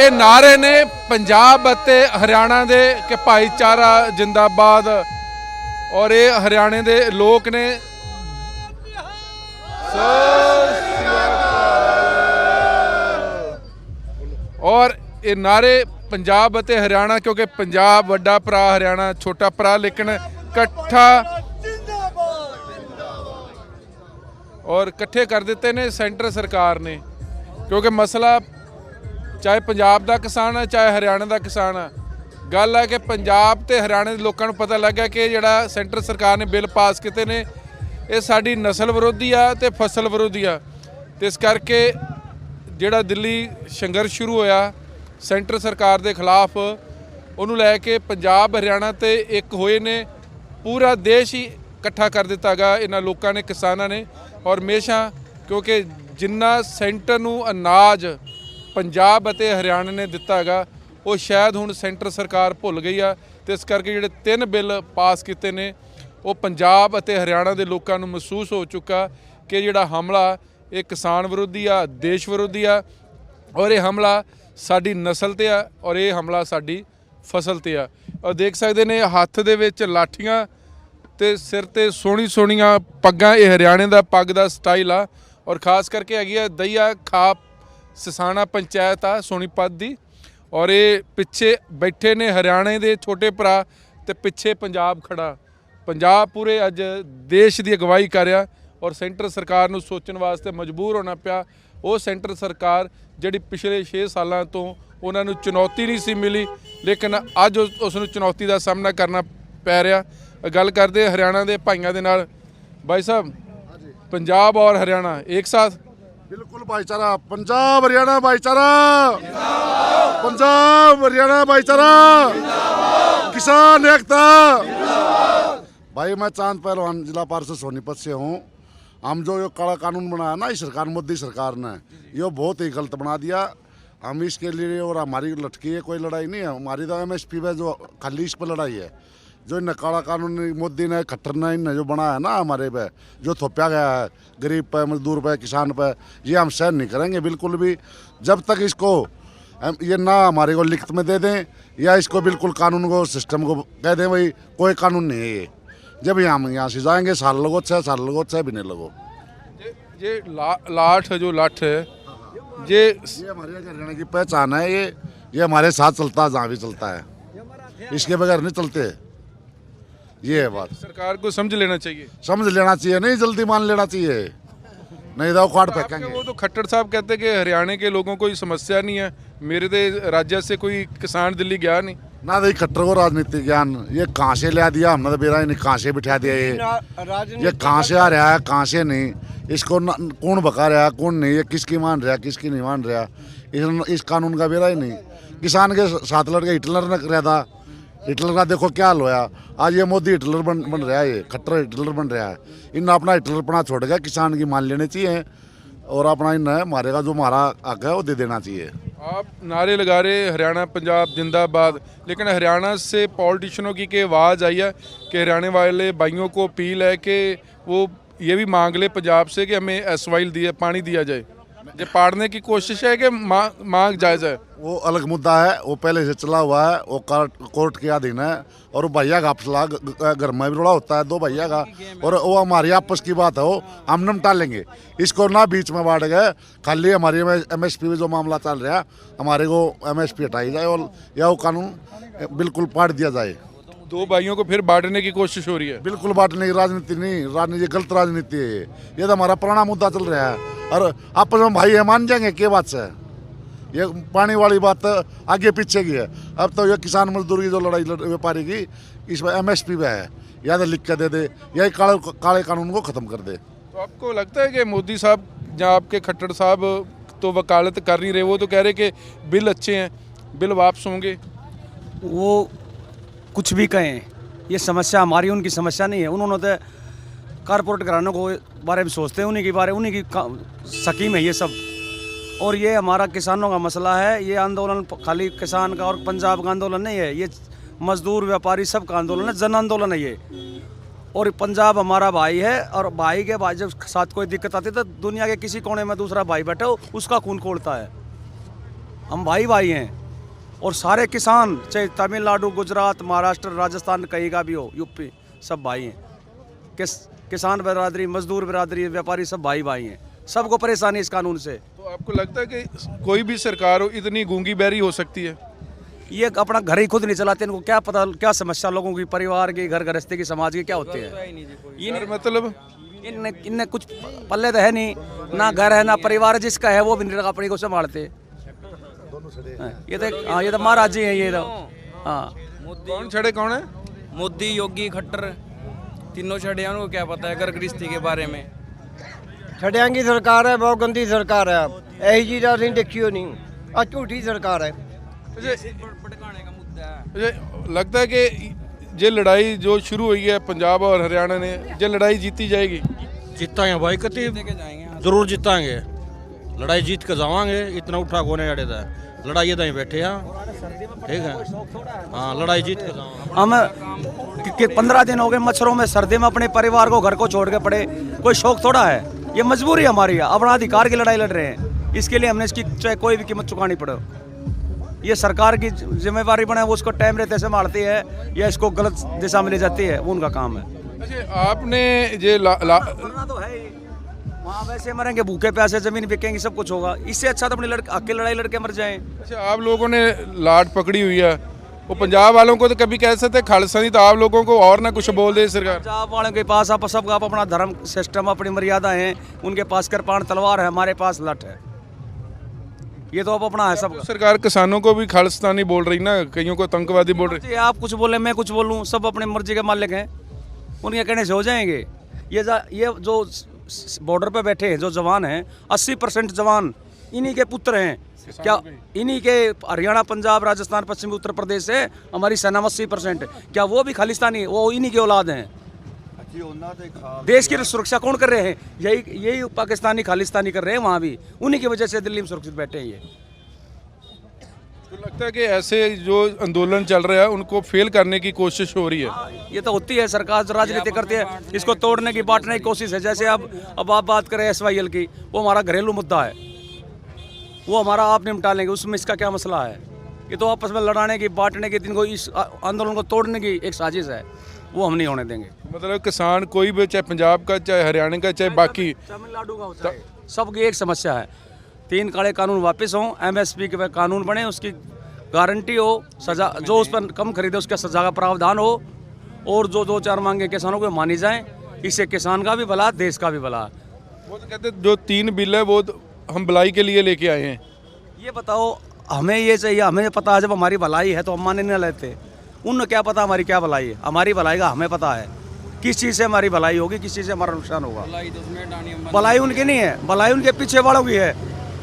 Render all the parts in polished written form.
ਇਹ ਨਾਰੇ ਨੇ ਪੰਜਾਬ ਅਤੇ ਹਰਿਆਣਾ ਦੇ ਕਿ ਭਾਈਚਾਰਾ ਜਿੰਦਾਬਾਦ। ਔਰ ਇਹ ਹਰਿਆਣੇ ਦੇ ਲੋਕ ਨੇ। ਔਰ ਇਹ ਨਾਰੇ ਪੰਜਾਬ ਅਤੇ ਹਰਿਆਣਾ, ਕਿਉਂਕਿ ਪੰਜਾਬ ਵੱਡਾ ਭਰਾ, ਹਰਿਆਣਾ ਛੋਟਾ ਭਰਾ, ਲੇਕਿਨ ਇਕੱਠਾ ਔਰ ਇਕੱਠੇ ਕਰ ਦਿੱਤੇ ਨੇ ਸੈਂਟਰ ਸਰਕਾਰ ਨੇ। ਕਿਉਂਕਿ ਮਸਲਾ ਚਾਹੇ ਪੰਜਾਬ ਦਾ ਕਿਸਾਨ ਹੈ ਚਾਹੇ ਹਰਿਆਣਾ ਦਾ ਕਿਸਾਨ ਹੈ, ਗੱਲ ਹੈ ਕਿ ਪੰਜਾਬ ਤੇ ਹਰਿਆਣੇ ਦੇ ਲੋਕਾਂ ਨੂੰ ਪਤਾ ਲੱਗਾ ਕਿ ਜਿਹੜਾ ਸੈਂਟਰ ਸਰਕਾਰ ਨੇ ਬਿੱਲ ਪਾਸ ਕੀਤੇ ਨੇ ਇਹ ਸਾਡੀ ਨਸਲ ਵਿਰੋਧੀ ਆ ਤੇ ਫਸਲ ਵਿਰੋਧੀ ਆ। ਤੇ ਇਸ ਕਰਕੇ ਜਿਹੜਾ ਦਿੱਲੀ ਸੰਘਰਸ਼ ਸ਼ੁਰੂ ਹੋਇਆ ਸੈਂਟਰ ਸਰਕਾਰ ਦੇ ਖਿਲਾਫ, ਉਹਨੂੰ ਲੈ ਕੇ ਪੰਜਾਬ ਹਰਿਆਣਾ ਤੇ ਇੱਕ ਹੋਏ ਨੇ। ਪੂਰਾ ਦੇਸ਼ ਹੀ ਇਕੱਠਾ ਕਰ ਦਿੱਤਾ ਗਾ ਇਹਨਾਂ ਲੋਕਾਂ ਨੇ, ਕਿਸਾਨਾਂ ਨੇ। ਔਰ ਹਮੇਸ਼ਾ ਕਿਉਂਕਿ ਜਿੰਨਾ ਸੈਂਟਰ ਨੂੰ ਅਨਾਜ ਪੰਜਾਬ ਅਤੇ ਹਰਿਆਣਾ ਨੇ ਦਿੱਤਾ ਹੈਗਾ ਉਹ ਸ਼ਾਇਦ ਹੁਣ ਸੈਂਟਰ ਸਰਕਾਰ ਭੁੱਲ ਗਈ ਆ। ਤੇ ਇਸ ਕਰਕੇ ਜਿਹੜੇ 3 ਬਿੱਲ ਪਾਸ ਕੀਤੇ ਨੇ ਉਹ ਪੰਜਾਬ ਅਤੇ ਹਰਿਆਣਾ ਦੇ ਲੋਕਾਂ ਨੂੰ ਮਹਿਸੂਸ ਹੋ ਚੁੱਕਾ ਕਿ ਜਿਹੜਾ ਹਮਲਾ ਇਹ ਕਿਸਾਨ ਵਿਰੋਧੀ ਆ, ਦੇਸ਼ ਵਿਰੋਧੀ ਆ। ਔਰ ਇਹ ਹਮਲਾ ਸਾਡੀ ਨਸਲ ਤੇ ਆ ਔਰ ਇਹ ਹਮਲਾ ਸਾਡੀ ਫਸਲ ਤੇ ਆ। ਔਰ ਦੇਖ ਸਕਦੇ ਨੇ ਹੱਥ ਦੇ ਵਿੱਚ ਲਾਠੀਆਂ ਤੇ ਸਿਰ ਤੇ ਸੋਹਣੀਆਂ ਪੱਗਾਂ। ਇਹ ਹਰਿਆਣੇ ਦਾ ਪੱਗ ਦਾ ਸਟਾਈਲ ਆ। ਔਰ ਖਾਸ ਕਰਕੇ ਹੈਗੀ ਆ ਦਈਆ ਖਾਪ ਸਸਾਣਾ ਪੰਚਾਇਤ ਆ ਸੋਨੀਪਤ ਦੀ। ਔਰ ਇਹ ਪਿੱਛੇ ਬੈਠੇ ਨੇ ਹਰਿਆਣੇ ਦੇ ਛੋਟੇ ਭਰਾ ਤੇ ਪਿੱਛੇ ਪੰਜਾਬ ਖੜਾ। ਪੰਜਾਬ ਪੂਰੇ ਅੱਜ ਦੇਸ਼ ਦੀ ਅਗਵਾਈ ਕਰ ਰਿਹਾ ਔਰ ਸੈਂਟਰ ਸਰਕਾਰ ਨੂੰ ਸੋਚਣ ਵਾਸਤੇ ਮਜਬੂਰ ਹੋਣਾ ਪਿਆ। ਉਹ ਸੈਂਟਰ ਸਰਕਾਰ ਜਿਹੜੀ ਪਿਛਲੇ 6 ਸਾਲਾਂ ਤੋਂ ਉਹਨਾਂ ਨੂੰ ਚੁਣੌਤੀ ਨਹੀਂ ਸੀ ਮਿਲੀ, ਲੇਕਿਨ ਅੱਜ ਉਸ ਨੂੰ ਚੁਣੌਤੀ ਦਾ ਸਾਹਮਣਾ ਕਰਨਾ ਪੈ ਰਿਹਾ। ਗੱਲ ਕਰਦੇ ਹਰਿਆਣਾ ਦੇ ਭਾਈਆਂ ਦੇ ਨਾਲ। भाई साहब, पंजाब और हरियाणा एक साथ? बिल्कुल भाईचारा, पंजाब हरियाणा भाईचारा, पंजाब हरियाणा भाईचारा, किसान एकता। भाई मैं चांद पहलवान जिला पार्षद सोनीपत से हूँ। हम जो ये काला कानून बनाया ना इस सरकार, मोदी सरकार ने, ये बहुत ही गलत बना दिया। हम इसके लिए, और हमारी लटकी है कोई लड़ाई नहीं है, हमारी तो MSP पे जो खाली इस पर लड़ाई है। जो इन काला कानून मोदी ने खट्टर ने इन जो बनाया ना हमारे पे, जो थोपा गया है गरीब पे, मजदूर पे, किसान पे, ये हम सहन नहीं करेंगे बिल्कुल भी। जब तक इसको ये ना हमारे को लिखित में दे दें या इसको बिल्कुल कानून को सिस्टम को कह दें भाई कोई कानून नहीं है ये, जब हम यहाँ से जाएंगे 6 साल लगो 6 साल लगो 6 महीने लगो। ये लाठ जो लाठ है ये हमारे हरियाणा की पहचान है। ये हमारे साथ चलता है, जहाँ भी चलता है, इसके बगैर नहीं चलते। ये है बात। सरकार को समझ लेना चाहिए, समझ लेना चाहिए, नहीं जल्दी मान लेना चाहिए, नहीं तो काट फेंकेंगे। वो तो खट्टर साहब कहते कि हरियाणा के लोगों को कोई समस्या नहीं है, मेरे तो राज्य से कोई किसान दिल्ली गया नहीं ना। देखिए खट्टर को राजनीतिक ज्ञान ये कहाँ से ला दिया हमने, तो बेरा नहीं कहाँ से बिठा दिया ये कहाँ से आ रहा है कहाँ से नहीं, इसको कौन बका रहा है कौन नहीं, ये किसकी मान रहा किसकी नहीं मान रहा, इस कानून का बेरा ही नहीं। किसान के साथ लड़के हिटलर ने कराया था, हिटलर का देखो क्या हाल होया। आज ये मोदी हिटलर बन रहा है, ये खट्टर हिटलर बन रहा है। इन अपना हिटलरपना छोड़ गया, किसान की मान लेनी चाहिए और अपना इन मारेगा जो हमारा हक है वो दे देना चाहिए। आप नारे लगा रहे हरियाणा पंजाब जिंदाबाद, लेकिन हरियाणा से पॉलिटिशियनों की आवाज़ आई है कि हरियाणा वाले भाइयों को अपील है कि वो ये भी मांग ले पंजाब से कि हमें एसवाइल दिया पानी दिया जाए। ये पाड़ने की कोशिश है कि मांग जायज़ है? वो अलग मुद्दा है, वो पहले से चला हुआ है, वो कोर्ट के अधीन है। और वो भैया का आपसला घर में भी रोड़ा होता है 2 भैया का, और वो हमारी आपस की बात है, वो हम निपटा लेंगे। इसको ना बीच में बांट गए, खाली हमारी MSP में जो मामला चल रहा है हमारे को MSP हटाई जाए और या वो कानून बिल्कुल पाट दिया जाए। 2 भाइयों को फिर बांटने की कोशिश हो रही है? बिल्कुल बांटने की राजनीति नहीं, राजनीति गलत राजनीति है ये तो हमारा पुराना मुद्दा चल रहा है। और आपस में भाई है, मान जाएंगे क्या बात से, ये पानी वाली बात आगे पीछे की है। अब तो ये किसान मजदूर की जो लड़ाई व्यापारी की इसमें MSP पे है, या तो लिख के दे दे या काले कानून को ख़त्म कर दे। तो आपको लगता है कि मोदी साहब या आपके खट्टर साहब तो वकालत कर नहीं रहे, वो तो कह रहे कि बिल अच्छे हैं, बिल वापस होंगे? वो कुछ भी कहें, ये समस्या हमारी उनकी समस्या नहीं है। उन्होंने तो कारपोरेट घरानों को बारे में सोचते हैं, उन्हीं के बारे उन्हीं की स्कीम है ये सब। और ये हमारा किसानों का मसला है। ये आंदोलन खाली किसान का और पंजाब का आंदोलन नहीं है, ये मजदूर व्यापारी सब का आंदोलन है, जन आंदोलन है ये। और पंजाब हमारा भाई है, और भाई के भाई जब साथ कोई दिक्कत आती है तो दुनिया के किसी कोने में दूसरा भाई बैठा हो उसका खून खोलता है। हम भाई भाई हैं। और सारे किसान, चाहे तमिलनाडु, गुजरात, महाराष्ट्र, राजस्थान कहीं का भी हो, यूपी, सब भाई हैं। किसान बिरादरी, मजदूर बिरादरी, व्यापारी सब भाई भाई हैं। सबको परेशानी इस कानून से। तो आपको लगता है कि कोई भी सरकार हो इतनी गूंगी बहरी हो सकती है? ये अपना घर ही खुद नहीं चलाते, इनको क्या पता क्या समस्या लोगों की, परिवार की, घर गृहस्थी की, समाज की क्या होती है। सर, मतलब इनने कुछ पल्ले तो है नहीं, ना घर है ना परिवार, जिसका है वो भी नहीं अपनी को संभालते। ये तो महाराज जी हैं ये तो। हाँ, कौन छड़े कौन है? मोदी, योगी, खट्टर, तीनों छड़े हैं। उनको क्या पता है घर गृहस्थी के बारे में? छड़ियां की सरकार है, बहुत गंदी सरकार है। यही चीज नहीं देखियो नहीं, और झूठी सरकार है। भड़काने का मुद्दा है। मुझे लगता है कि ये लड़ाई जो शुरू हुई है पंजाब और हरियाणा ने, ये लड़ाई जीती जाएगी। जीतांगे भाई, कति लेके जाएंगे। जरूर जीतांगे। लड़ाई जीत के जावांगे, इतना उठा कोने अड़े था। लड़ाई दाई बैठे हैं, ठीक है। हाँ, लड़ाई जीत के जावांगे। हम 15 दिन हो गए मच्छरों में, सर्दी में अपने परिवार को घर को छोड़ के पड़े। कोई शौक थोड़ा है, ये मजबूरी हमारी है। अपना अधिकार की लड़ाई लड़ रहे हैं, इसके लिए हमने इसकी चाहे कोई भी कीमत चुकानी पड़े। ये सरकार की जिम्मेवारी बने, वो उसको टाइम रहते संभालती है या इसको गलत दिशा में ले जाती है, वो उनका काम है। अच्छा, आपने ये मरना तो है ही, वहाँ वैसे मरेंगे भूखे प्यासे, जमीन बिकेंगी, सब कुछ होगा। इससे अच्छा तो अपनी अकेले लड़ाई लड़के मर जाएं। अच्छा, आप लोगों ने लाट पकड़ी हुई है, वो पंजाब वालों को तो कभी कह सकते खालिस्ता नहीं, तो आप लोगों को और ना कुछ बोल दे सरकार। पंजाब वालों के पास आप सब आप अपना धर्म सिस्टम, अपनी मर्यादा है, उनके पास कृपाण तलवार है, हमारे पास लठ है। ये तो अब अपना है सब। सरकार किसानों को भी खालिस्तानी बोल रही ना, कईयों को आतंकवादी बोल रही। आप कुछ बोले, मैं कुछ बोलूँ, सब अपने मर्जी के मालिक हैं, उनके कहने से हो जाएंगे। ये जो बॉर्डर पे बैठे हैं जो जवान हैं, 80% जवान इन्हीं के पुत्र हैं। क्या इन्हीं के हरियाणा, पंजाब, राजस्थान, पश्चिमी उत्तर प्रदेश से हमारी सेना 80%, क्या वो भी खालिस्तानी? वो इन्हीं के औलाद हैं। देश की सुरक्षा कौन कर रहे हैं? यही पाकिस्तानी खालिस्तानी कर रहे हैं। वहाँ भी उन्हीं की वजह से दिल्ली में सुरक्षित बैठे हैं। ये तो लगता है कि ऐसे जो आंदोलन चल रहा है उनको फेल करने की कोशिश हो रही है। ये तो होती है, सरकार जो राजनीति करती है, इसको तोड़ने की, बांटने की कोशिश है। जैसे अब आप बात करें SYL की, वो हमारा घरेलू मुद्दा है, वो हमारा आप निपटा लेंगे, उसमें इसका क्या मसला है? ये तो आपस में लड़ाने की, बांटने की, इनको इस आंदोलन को तोड़ने की एक साजिश है, वो हम नहीं होने देंगे। मतलब किसान कोई भी, चाहे पंजाब का, चाहे हरियाणा का, चाहे बाकी तमिलनाडु का होता है, सबकी एक समस्या है, 3 काले कानून वापस हों, MSP के कानून बने, उसकी गारंटी हो, सजा जो उस पर कम खरीदे उसका सजा का प्रावधान हो, और जो 2-4 मांगे किसानों को मानी जाएं। इससे किसान का भी भला, देश का भी भला। वो तो कहते जो 3 बिल है वो हम भलाई के लिए लेके आए हैं। ये बताओ, हमें ये चाहिए, हमें पता है जब हमारी भलाई है तो हम माने नहीं लेते। उन्हें क्या पता हमारी क्या भलाई है? हमारी भलाई का हमें पता है, किस चीज़ से हमारी भलाई होगी, किस चीज़ से हमारा नुकसान होगा। भलाई उनकी नहीं है, भलाई उनके पीछे वालों की है,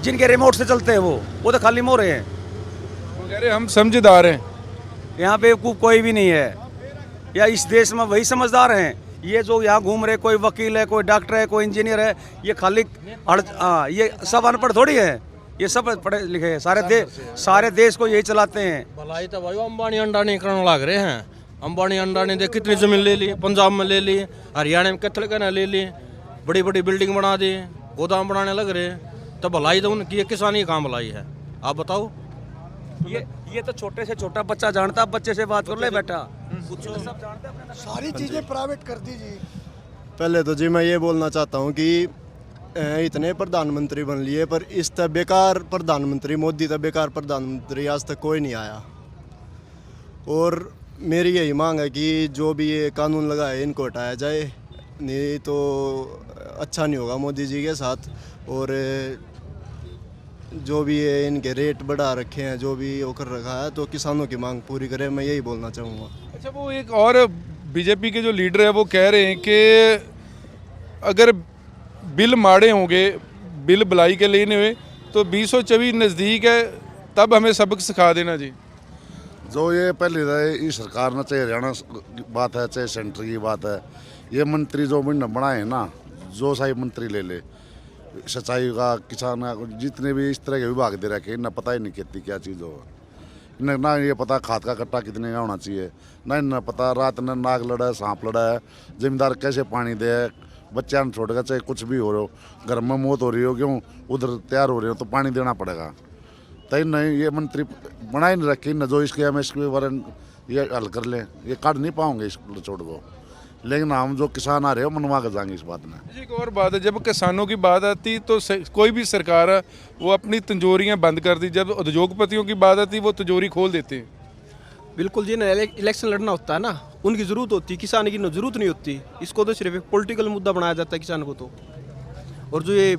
जिनके रिमोट से चलते हैं। वो तो खाली मोरे हैं। वो कह रहे हम समझदार हैं, यहाँ पे कोई भी नहीं है, या इस देश में वही समझदार हैं। ये जो यहाँ घूम रहे, कोई वकील है, कोई डॉक्टर है, कोई इंजीनियर है, ये खाली ये सब अनपढ़ थोड़ी है, ये सब पढ़े लिखे हैं। सारे देश को यही चलाते हैं। भलाई तो भाई अंबानी अंडानी करने लग रहे हैं। अंबानी अंडानी देख कितनी जमीन ले ली, पंजाब में ले ली, हरियाणा में कत्ल करने ले ली, बड़ी बड़ी बिल्डिंग बना दी, गोदाम बनाने लग रहे। तो भलाई तो उनकी किसानी काम भलाई है। आप बताओ। ये तो छोटे से छोटा बच्चा जानता, बच्चे से बात कर ले बेटा। सारी चीज़ें प्राइवेट कर दीजिए। पहले तो जी मैं ये बोलना चाहता हूँ कि इतने प्रधानमंत्री बन लिए, पर इस तक बेकार प्रधानमंत्री, मोदी तक बेकार प्रधानमंत्री आज तक कोई नहीं आया। और मेरी यही मांग है कि जो भी ये कानून लगा है इनको हटाया जाए, नहीं तो अच्छा नहीं होगा मोदी जी के साथ। और जो भी ये इनके रेट बढ़ा रखे हैं, जो भी वो कर रखा है, तो किसानों की मांग पूरी करें, मैं यही बोलना चाहूँगा। अच्छा, वो एक और बीजेपी के जो लीडर है वो कह रहे हैं कि अगर बिल माड़े होंगे, बिल भलाई के लिए नहीं हुए, तो 2024 नज़दीक है, तब हमें सबक सिखा देना जी। जो ये पहले ये सरकार ने, चाहे हरियाणा की बात है, चाहे सेंटर की बात है, ये मंत्री जो बनाए हैं ना, जो सारे मंत्री ले ले, सिंचाई का, किसान का, जितने भी इस तरह के विभाग दे रखे, इन्हें पता ही नहीं खेती क्या चीज़ हो। इन्हें ना ये पता खाद का कट्टा कितने का होना चाहिए, ना इन्हें पता रात में नाग लड़ा है, सांप लड़ा है, जिम्मेदार कैसे पानी दे, बच्चा ने छोड़ कर चाहे कुछ भी हो रहा हो, घर में मौत हो रही हो, क्यों उधर तैयार हो रहे हो तो पानी देना पड़ेगा। तय नहीं ये मंत्री बना ही नहीं रखी न, जो इसके MSP वारन ये हल कर लें, ये काट नहीं पाओगे इस छोड़ को। लेकिन हम जो किसान आ रहे हो मनवा कर जाएंगे इस बात में। जी, एक और बात है, जब किसानों की बात आती तो कोई भी सरकार है वो अपनी तिजोरियां बंद कर दी, जब उद्योगपतियों की बात आती वो तिजोरी खोल देते हैं। बिल्कुल जी, ना इलेक्शन लड़ना होता है ना, उनकी ज़रूरत होती है, किसान की ज़रूरत नहीं होती। इसको तो सिर्फ एक पॉलिटिकल मुद्दा बनाया जाता है किसान को तो। और जो ये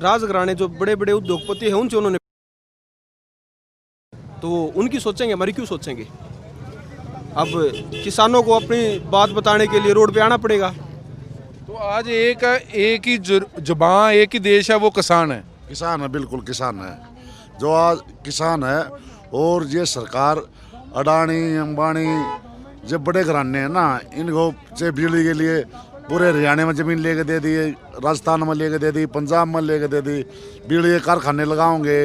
राजघराने जो बड़े बड़े उद्योगपति हैं उनसे उन्होंने, तो उनकी सोचेंगे, हमारी क्यों सोचेंगे। अब किसानों को अपनी बात बताने के लिए रोड पे आना पड़ेगा। तो आज एक ही जुबान, एक ही देश है, वो किसान है। किसान है, बिल्कुल किसान है। जो आज किसान है, और ये सरकार अडानी अंबानी जो बड़े घराने हैं ना, इनको से बिजली के लिए पूरे हरियाणा में ज़मीन लेके दे दी, राजस्थान में लेके दे दी, पंजाब में लेके दे दी। बिजली के कारखाने लगाओगे,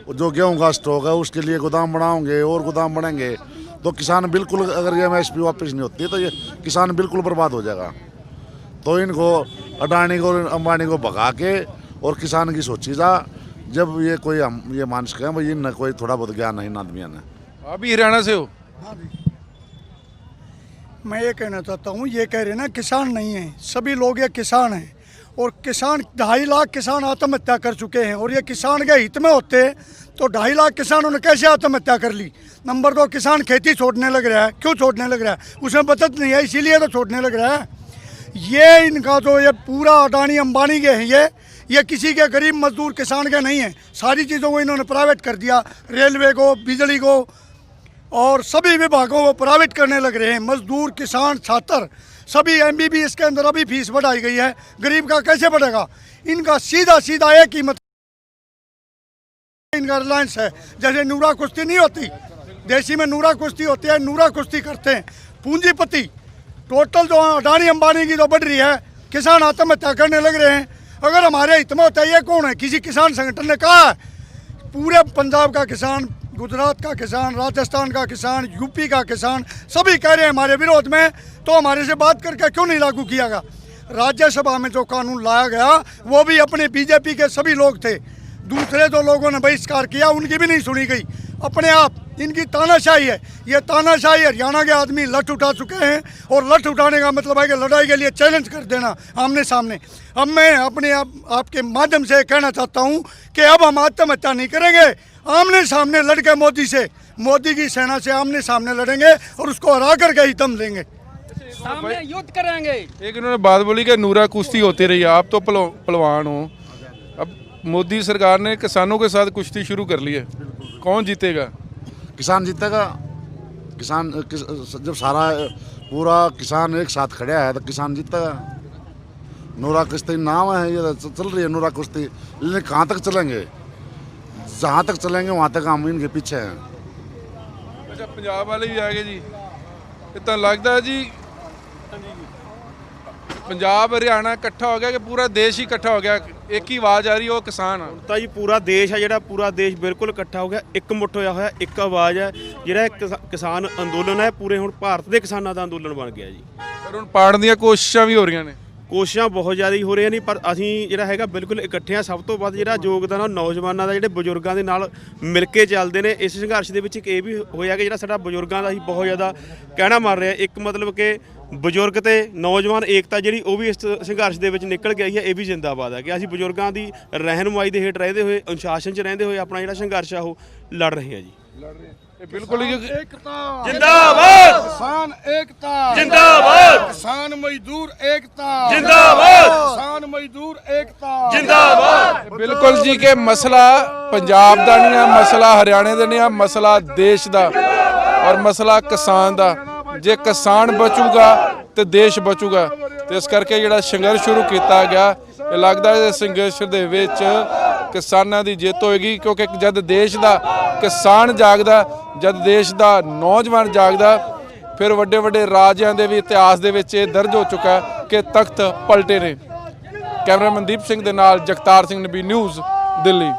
जो गेहूं का स्टॉक है उसके लिए गोदाम बनाओगे और गोदाम बनेंगे, तो किसान बिल्कुल, अगर ये MSP वापस नहीं होती तो ये किसान बिल्कुल बर्बाद हो जाएगा। तो इनको अडानी को अंबानी को भगा के और किसान की सोची जा। जब ये कोई हम ये मान सकें भाई न कोई थोड़ा बहुत ज्ञान है इन आदमियों ने। आप भी हरियाणा से हो? हाँ जी, मैं ये कहना चाहता हूँ, ये कह रहे ना किसान नहीं है, सभी लोग ये किसान हैं। और किसान 2.5 लाख किसान आत्महत्या कर चुके हैं, और ये किसान के हित में होते तो 2.5 लाख किसानों ने कैसे आत्महत्या कर ली। नंबर 2, किसान खेती छोड़ने लग रहा है। क्यों छोड़ने लग रहा है? उसमें बचत नहीं है, इसीलिए तो छोड़ने लग रहा है। ये इनका जो ये पूरा अडानी अंबानी के हैं, ये किसी के गरीब मजदूर किसान के नहीं है। सारी चीज़ों को इन्होंने प्राइवेट कर दिया, रेलवे को, बिजली को और सभी विभागों को प्राइवेट करने लग रहे हैं। मजदूर, किसान, छात्र सभी MBBS के अंदर अभी फीस बढ़ाई गई है। गरीब का कैसे बढ़ेगा? इनका सीधा सीधा एक ही मतलब इनका रिलायंस है। जैसे नूरा कुश्ती नहीं होती, देसी में नूरा कुश्ती होती है, नूरा कुश्ती करते हैं पूंजीपति। टोटल जो अडानी अंबानी की जो बढ़ रही है, किसान आत्महत्या करने लग रहे हैं। अगर हमारे हित में होता है, ये कौन है? किसी किसान संगठन ने कहा है? पूरे पंजाब का किसान, गुजरात का किसान, राजस्थान का किसान, UP का किसान सभी कह रहे हैं हमारे विरोध में। तो हमारे से बात करके क्यों नहीं लागू किया गया? राज्यसभा में जो कानून लाया गया वो भी अपने BJP के सभी लोग थे। दूसरे जो लोगों ने बहिष्कार किया उनकी भी नहीं सुनी गई। अपने आप इनकी तानाशाही है। ये तानाशाही हरियाणा के आदमी लठ उठा चुके हैं, और लठ उठाने का मतलब है कि लड़ाई के लिए चैलेंज कर देना आमने सामने। अब मैं अपने आपके माध्यम से कहना चाहता हूँ कि अब हम आत्महत्या नहीं करेंगे, आमने सामने लड़के मोदी से, मोदी की सेना से आमने सामने लड़ेंगे और उसको हरा करके ही दम लेंगे, सामने युद्ध करेंगे। एक इन्होंने बात बोली कि नूरा कुश्ती होती रही, आप तो पहलवान हो। अब मोदी सरकार ने किसानों के साथ कुश्ती शुरू कर ली है, कौन जीतेगा? किसान जीतेगा। जब सारा पूरा किसान एक साथ खड़ा है तो किसान जीतेगा। नूरा कुश्ती नाम है, ये चल रही है नूरा कुश्ती, लेकिन कहाँ तक चलेंगे? जहाँ तक चलेंगे वहाँ तक हम इनके पीछे हैं। अच्छा, पंजाब वाले भी आ गए जी। इतना लगता है जी पंजाब हरियाणा इकट्ठा हो गया कि पूरा देश ही इकट्ठा हो गया, एक ही आवाज़ आ रही है, वो किसान ਆ। ਤਾਂ ਜੀ ਪੂਰਾ ਦੇਸ਼ ਹੈ ਜਿਹੜਾ, ਪੂਰਾ ਦੇਸ਼ ਬਿਲਕੁਲ ਇਕੱਠਾ ਹੋ ਗਿਆ, ਇੱਕ ਮੁੱਠ ਹੋਇਆ ਹੋਇਆ, ਇੱਕ ਆਵਾਜ਼ ਹੈ। ਜਿਹੜਾ ਕਿਸਾਨ ਅੰਦੋਲਨ ਹੈ ਪੂਰੇ ਹੁਣ ਭਾਰਤ ਦੇ ਕਿਸਾਨਾਂ ਦਾ ਅੰਦੋਲਨ ਬਣ ਗਿਆ ਜੀ। ਪਰ ਹੁਣ ਪਾੜਨ ਦੀਆਂ ਕੋਸ਼ਿਸ਼ਾਂ ਵੀ ਹੋ ਰਹੀਆਂ ਨੇ। ਕੋਸ਼ਿਸ਼ਾਂ ਬਹੁਤ ਜ਼ਿਆਦਾ ਹੀ ਹੋ ਰਹੀਆਂ ਨੇ, ਪਰ ਅਸੀਂ ਜਿਹੜਾ ਹੈਗਾ ਬਿਲਕੁਲ ਇਕੱਠੇ ਹਾਂ। ਸਭ ਤੋਂ ਵੱਧ ਜਿਹੜਾ ਯੋਗਦਾਨ ਆ ਨੌਜਵਾਨਾਂ ਦਾ, ਜਿਹੜੇ ਬਜ਼ੁਰਗਾਂ ਦੇ ਨਾਲ ਮਿਲ ਕੇ ਚੱਲਦੇ ਨੇ। ਇਸ ਸੰਘਰਸ਼ ਦੇ ਵਿੱਚ ਇੱਕ ਇਹ ਵੀ ਹੋਇਆ ਕਿ ਜਿਹੜਾ ਸਾਡਾ ਬਜ਼ੁਰਗਾਂ ਦਾ ਹੀ ਬਹੁਤ ਜ਼ਿਆਦਾ ਕਹਿਣਾ ਮੰਨ ਰਿਹਾ। ਇੱਕ ਮਤਲਬ ਕਿ ਬਜ਼ੁਰਗ ਤੇ ਨੌਜਵਾਨ ਏਕਤਾ ਜਿਹੜੀ ਉਹ ਵੀ ਇਸ ਸੰਘਰਸ਼ ਦੇ ਵਿੱਚ ਨਿਕਲ ਕੇ ਆਈ ਹੈ। ਇਹ ਵੀ ਜ਼ਿੰਦਾਬਾਦ ਹੈ ਕਿ ਅਸੀਂ ਬਜ਼ੁਰਗਾਂ ਦੀ ਰਹਿਨੁਮਾਈ ਦੇ ਹੇਠ ਰਹਿੰਦੇ ਹੋਏ, ਅਨੁਸ਼ਾਸਨ 'ਚ ਰਹਿੰਦੇ ਹੋਏ ਆਪਣਾ ਜਿਹੜਾ ਸੰਘਰਸ਼ ਆ ਉਹ ਲੜ ਰਹੇ ਹਾਂ ਜੀ। बिल्कुल ही एकता जिंदाबाद, किसान एकता जिंदाबाद, किसान मजदूर एकता जिंदाबाद, किसान मजदूर एकता जिंदाबाद। बिल्कुल जी के मसला पंजाब का नहीं है, मसला हरियाणे का नहीं है, मसला देश का और मसला किसान का। जे किसान बचूगा तो देश बचूगा। तो इस करके ਜਿਹੜਾ ਸੰਘਰਸ਼ ਸ਼ੁਰੂ ਕੀਤਾ ਗਿਆ, ਇਹ ਲੱਗਦਾ ਹੈ ਸੰਘਰਸ਼ ਦੇ ਵਿੱਚ ਕਿਸਾਨਾਂ ਦੀ ਜਿੱਤ ਹੋਏਗੀ। ਕਿਉਂਕਿ ਜਦ ਦੇਸ਼ ਦਾ ਕਿਸਾਨ ਜਾਗਦਾ, ਜਦ ਦੇਸ਼ ਦਾ ਨੌਜਵਾਨ ਜਾਗਦਾ, ਫਿਰ ਵੱਡੇ ਵੱਡੇ ਰਾਜਿਆਂ ਦੇ ਵੀ ਇਤਿਹਾਸ ਦੇ ਵਿੱਚ ਇਹ ਦਰਜ ਹੋ ਚੁੱਕਾ ਕਿ ਤਖਤ ਪਲਟੇ ਨੇ। ਕੈਮਰਾਮੈਨ ਦੀਪ ਸਿੰਘ ਦੇ ਨਾਲ ਜਗਤਾਰ ਸਿੰਘ ਨਬੀ ਨਿਊਜ਼ ਦਿੱਲੀ।